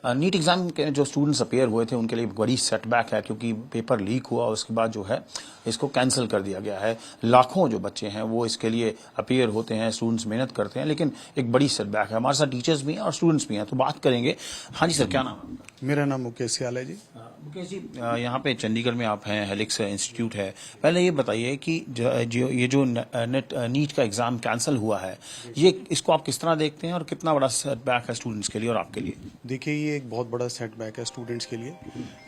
NEET exam के जो students appear हुए थे उनके लिए बड़ी सेटबैक है, क्योंकि पेपर लीक हुआ उसके बाद जो है इसको कैंसिल कर दिया गया है। लाखों जो बच्चे हैं वो इसके लिए अपेयर होते हैं, स्टूडेंट्स मेहनत करते हैं, लेकिन एक बड़ी सेटबैक है। हमारे साथ टीचर्स भी हैं और स्टूडेंट्स भी हैं, तो बात करेंगे। हाँ जी सर, क्या नाम है? मेरा नाम मुकेश सियाल है जी। मुकेश जी, यहाँ पे चंडीगढ़ में आप हैं, हेलिक्स इंस्टीट्यूट है। पहले ये बताइए कि ये जो नीट का एग्जाम कैंसिल हुआ है, ये इसको आप किस तरह देखते हैं और कितना बड़ा सेटबैक है स्टूडेंट्स के लिए और आपके लिए? देखिए, ये एक बहुत बड़ा सेटबैक है स्टूडेंट्स के लिए।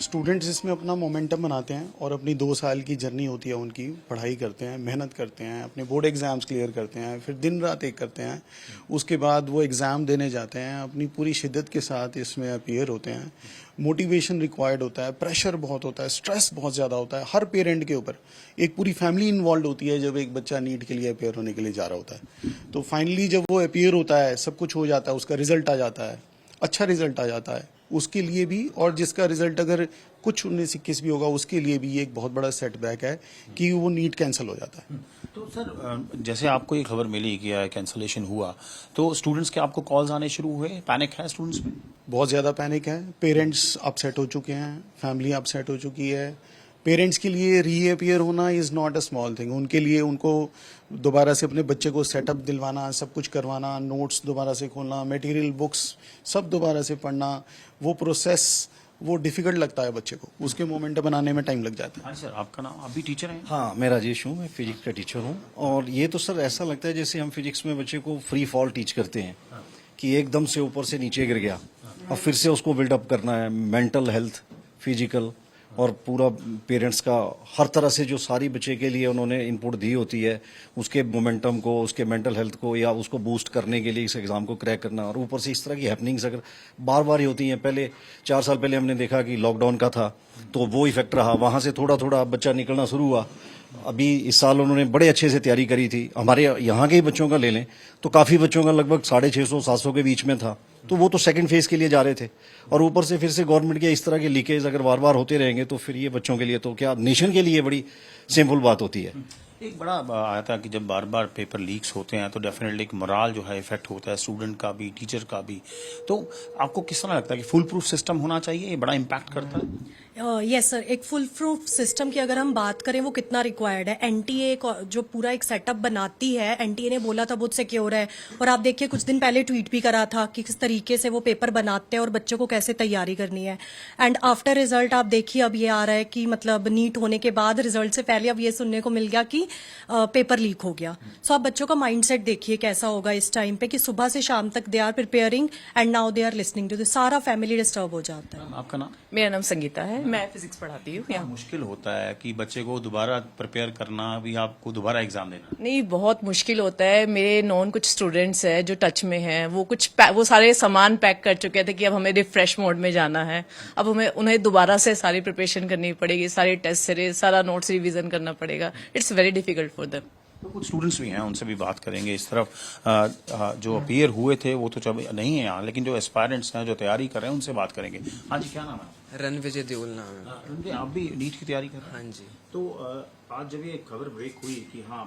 स्टूडेंट्स इसमें अपना मोमेंटम बनाते हैं और अपनी 2 साल की जर्नी होती है उनकी, पढ़ाई करते हैं, मेहनत करते हैं, अपने बोर्ड एग्जाम्स क्लियर करते हैं, फिर दिन रात एक करते हैं। उसके बाद वो एग्ज़ाम देने जाते हैं, अपनी पूरी शिद्दत के साथ इसमें अपीयर होते हैं। मोटिवेशन रिक्वायर्ड होता है, प्रेशर बहुत होता है, स्ट्रेस बहुत ज़्यादा होता है हर पेरेंट के ऊपर। एक पूरी फैमिली इन्वॉल्व होती है जब एक बच्चा नीट के लिए अपेयर होने के लिए जा रहा होता है। तो फाइनली जब वो अपेयर होता है, सब कुछ हो जाता है, उसका रिजल्ट आ जाता है, अच्छा रिजल्ट आ जाता है उसके लिए भी, और जिसका रिजल्ट अगर कुछ 19-21 भी होगा उसके लिए भी ये एक बहुत बड़ा सेटबैक है कि वो नीट कैंसिल हो जाता है। तो सर, जैसे आपको ये खबर मिली कि कैंसलेशन हुआ, तो स्टूडेंट्स के आपको कॉल्स आने शुरू हुए? पैनिक है स्टूडेंट्स में? बहुत ज़्यादा पैनिक है, पेरेंट्स अपसेट हो चुके हैं, फैमिली अपसेट हो चुकी है। पेरेंट्स के लिए रीअपियर होना is not a small thing. उनके लिए उनको दोबारा से अपने बच्चे को सेटअप दिलवाना, सब कुछ करवाना, नोट्स दोबारा से खोलना, मटेरियल बुक्स सब दोबारा से पढ़ना, वो प्रोसेस वो डिफ़िकल्ट लगता है बच्चे को, उसके मोमेंट बनाने में टाइम लग जाता है। हाँ सर, आपका नाम? आप भी टीचर हैं? हाँ, मैं राजेश हूँ, मैं फिजिक्स का टीचर हूँ। और ये तो सर ऐसा लगता है जैसे हम फिजिक्स में बच्चे को फ्री फॉल टीच करते हैं, कि एकदम से ऊपर से नीचे गिर गया और फिर से उसको बिल्डअप करना है। मेंटल हेल्थ, फिजिकल और पूरा पेरेंट्स का हर तरह से जो सारी बच्चे के लिए उन्होंने इनपुट दी होती है, उसके मोमेंटम को, उसके मेंटल हेल्थ को या उसको बूस्ट करने के लिए इस एग्ज़ाम को क्रैक करना। और ऊपर से इस तरह की हैपनिंग्स अगर बार बार ही होती हैं। पहले 4 साल पहले हमने देखा कि लॉकडाउन का था, तो वो इफेक्ट रहा, वहाँ से थोड़ा थोड़ा बच्चा निकलना शुरू हुआ। अभी इस साल उन्होंने बड़े अच्छे से तैयारी करी थी। हमारे यहाँ के ही बच्चों का ले लें तो काफ़ी बच्चों का लगभग 650-700 के बीच में था, तो वो तो सेकंड फेज के लिए जा रहे थे। और ऊपर से फिर से गवर्नमेंट के इस तरह के लीकेज अगर बार बार होते रहेंगे तो फिर ये बच्चों के लिए तो क्या, नेशन के लिए बड़ी सिंपल बात होती है। एक बड़ा आया था कि जब बार बार पेपर लीक्स होते हैं तो डेफिनेटली एक मोराल जो है इफेक्ट होता है, स्टूडेंट का भी, टीचर का भी। तो आपको किस तरह लगता है कि फुल प्रूफ सिस्टम होना चाहिए? ये बड़ा इम्पैक्ट करता है? यस सर, एक फुल प्रूफ सिस्टम की अगर हम बात करें वो कितना रिक्वायर्ड है। एनटीए जो पूरा एक सेटअप बनाती है, एनटीए ने बोला था बहुत सिक्योर है, और आप देखिए कुछ दिन पहले ट्वीट भी करा था कि किस तरीके से वो पेपर बनाते हैं और बच्चों को कैसे तैयारी करनी है। एंड आफ्टर रिजल्ट आप देखिए अब ये आ रहा है कि मतलब नीट होने के बाद रिजल्ट से पहले अब ये सुनने को मिल गया कि पेपर लीक हो गया। सो आप बच्चों का माइंडसेट देखिए कैसा होगा इस टाइम पे, कि सुबह से शाम तक they are preparing and now they are listening to, सारा फैमिली डिस्टर्ब हो जाता है। आपका नाम? मेरा नाम संगीता है, मैं फिजिक्स पढ़ाती हूँ यहाँ। मुश्किल होता है कि बच्चे को दोबारा प्रिपेयर करना, भी आपको दोबारा एग्जाम देना? नहीं, बहुत मुश्किल होता है। मेरे नॉन कुछ स्टूडेंट्स हैं जो टच में हैं, वो सारे सामान पैक कर चुके थे कि अब हमें रिफ्रेश मोड में जाना है। अब हमें उन्हें दोबारा से सारी प्रिपरेशन करनी पड़ेगी, सारे टेस्ट सीरीज, सारा नोट्स रिवीजन करना पड़ेगा। It's very difficult for them. तो कुछ स्टूडेंट्स भी हैं, उनसे भी बात करेंगे। इस तरफ जो अपियर हुए थे वो तो जब नहीं है यहाँ, लेकिन जो एस्पायरेंट्स हैं जो तैयारी कर रहे हैं उनसे बात करेंगे। हाँ जी, क्या नाम है? रणविजय देओल नाम है। रणविजय, आप भी नीट की तैयारी कर रहे हैं? हाँ जी। तो आज जब ये खबर ब्रेक हुई कि हाँ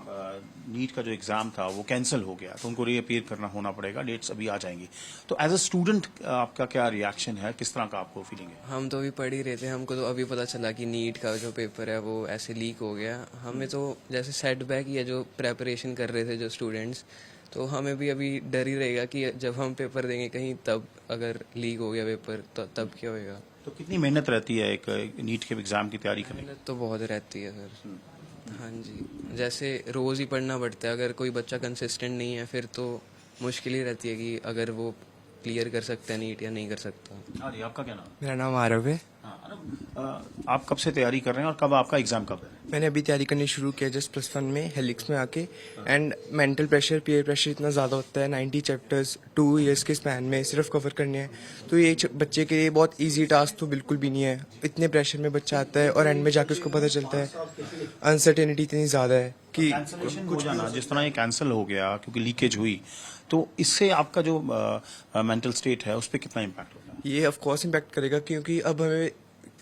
नीट का जो एग्जाम था वो कैंसिल हो गया, तो उनको रीअपियर करना होना पड़ेगा, डेट्स अभी आ जाएंगी, तो एज अ स्टूडेंट आपका क्या रिएक्शन है? किस तरह का आपको फीलिंग है? हम तो अभी पढ़ ही रहे थे, हमको तो अभी पता चला कि नीट का जो पेपर है वो ऐसे लीक हो गया। हमें तो जैसे सेटबैक ही है, जो प्रेपरेशन कर रहे थे जो स्टूडेंट्स, तो हमें भी अभी डर ही रहेगा कि जब हम पेपर देंगे कहीं, तब अगर लीक हो गया पेपर तो तब क्या होएगा। तो कितनी मेहनत रहती है एक नीट के एग्जाम की तैयारी करने में? मेहनत तो बहुत रहती है सर। हाँ जी, जैसे रोज़ ही पढ़ना पड़ता है। अगर कोई बच्चा कंसिस्टेंट नहीं है फिर तो मुश्किल ही रहती है कि अगर वो क्लियर कर सकता है नीट या नहीं कर सकता। अरे, आपका क्या नाम? मेरा नाम आरव है। हाँ, अरब, आप कब से तैयारी कर रहे हैं और कब आपका एग्जाम कब है? मैंने अभी तैयारी करनी शुरू किया जस्ट +1 में हेलिक्स में आके। And mental pressure, peer pressure इतना ज़्यादा होता है। 90 चैप्टर्स 2 इयर्स के स्पैन में सिर्फ कवर करने हैं, तो ये बच्चे के लिए बहुत ईजी टास्क तो बिल्कुल भी नहीं है। इतने प्रेशर में बच्चा आता है और एंड में जाके उसको पता चलता है अनसर्टेनिटी इतनी ज़्यादा है कि कैंसलेशन हो जाना, जिस तरह ये कैंसिल हो गया क्योंकि लीकेज हुई, तो इससे आपका जो मेंटल स्टेट है उस पर कितना इम्पैक्ट होता है? ये ऑफ कोर्स इम्पैक्ट करेगा, क्योंकि अब हमें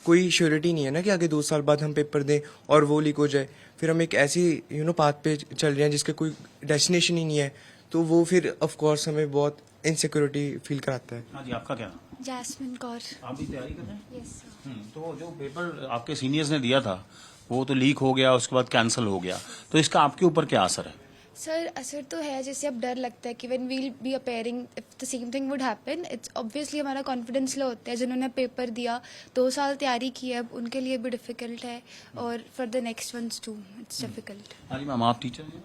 कोई श्योरिटी नहीं है ना कि आगे 2 साल बाद हम पेपर दें और वो लीक हो जाए। फिर हम एक ऐसी पाथ पे चल रहे हैं जिसका कोई डेस्टिनेशन ही नहीं है, तो वो फिर ऑफ कोर्स हमें बहुत इनसिक्योरिटी फील कराता है। हाँ जी, आपका क्या? जैस्मिन कौर। आप भी तैयारी कर रहे हैं? Yes sir. तो जो पेपर आपके सीनियर्स ने दिया था वो तो लीक हो गया, उसके बाद कैंसिल हो गया, तो इसका आपके ऊपर क्या असर है? सर असर तो है, जैसे अब डर लगता है कि when will be appearing if the same thing would happen, it's obviously हमारा कॉन्फिडेंस लो होता है। जिन्होंने पेपर दिया 2 साल तैयारी की है, अब उनके लिए भी डिफिकल्ट है, और for the next once to it's difficult. Ali ma'am, आप टीचर हैं?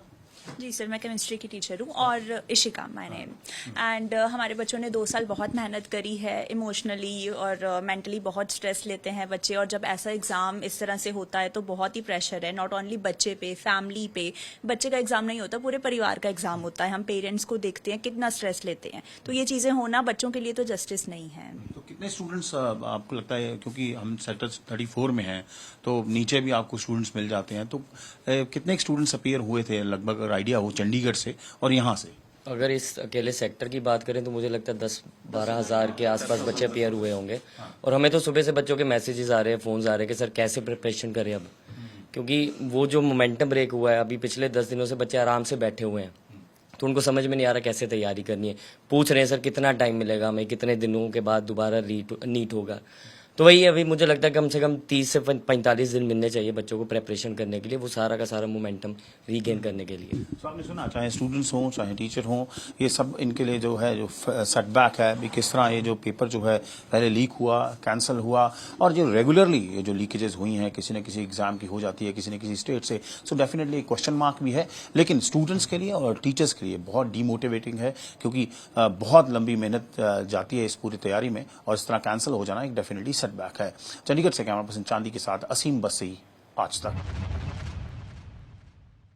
जी सर, मैं केमिस्ट्री की टीचर हूँ और इशिका माय नेम। एंड हमारे बच्चों ने 2 साल बहुत मेहनत करी है, इमोशनली और मेंटली बहुत स्ट्रेस लेते हैं बच्चे, और जब ऐसा एग्ज़ाम इस तरह से होता है तो बहुत ही प्रेशर है, नॉट ओनली बच्चे पे, फैमिली पे। बच्चे का एग्ज़ाम नहीं होता, पूरे परिवार का एग्ज़ाम होता है। हम पेरेंट्स को देखते हैं कितना स्ट्रेस लेते हैं, तो ये चीज़ें होना बच्चों के लिए तो जस्टिस नहीं है। तो कितने स्टूडेंट्स आपको लगता है, क्योंकि हम सेक्टर 34 में हैं तो नीचे भी आपको स्टूडेंट्स मिल जाते हैं, तो कितने स्टूडेंट्स अपीयर हुए थे लगभग, अगर आइडिया हो, चंडीगढ़ से और यहाँ से? अगर इस अकेले सेक्टर की बात करें तो मुझे लगता है 10-12 हज़ार के आसपास बच्चे अपीयर हुए होंगे। और हमें तो सुबह से बच्चों के मैसेजेस आ रहे हैं, फोन्स आ रहे हैं कि सर कैसे प्रिपरेशन करें अब, क्योंकि वो जो मोमेंटम ब्रेक हुआ है, अभी पिछले 10 दिनों से बच्चे आराम से बैठे हुए हैं, तो उनको समझ में नहीं आ रहा कैसे तैयारी करनी है। पूछ रहे हैं सर कितना टाइम मिलेगा हमें, कितने दिनों के बाद दोबारा नीट होगा। तो वही अभी मुझे लगता है कम से कम 30 से 45 दिन मिलने चाहिए बच्चों को प्रेपरेशन करने के लिए, वो सारा का सारा मोमेंटम रीगेन करने के लिए। तो आपने सुना, चाहे स्टूडेंट्स हों चाहे टीचर हों, ये सब इनके लिए जो है, जो सेटबैक है भी, किस तरह ये जो पेपर जो है पहले लीक हुआ, कैंसिल हुआ, और जो रेगुलरली ये जो लीकेजेस हुई हैं, किसी न किसी एग्जाम की हो जाती है, किसी न किसी स्टेट से, सो डेफिनेटली क्वेश्चन मार्क भी है। लेकिन स्टूडेंट्स के लिए और टीचर्स के लिए बहुत डीमोटिवेटिंग है, क्योंकि बहुत लंबी मेहनत जाती है इस पूरी तैयारी में, और इस तरह कैंसिल हो जाना एक डेफिनेटली सेटबैक है। चंडीगढ़ से कैमरा पर्सन चांदी के साथ असीम बसी, आज तक।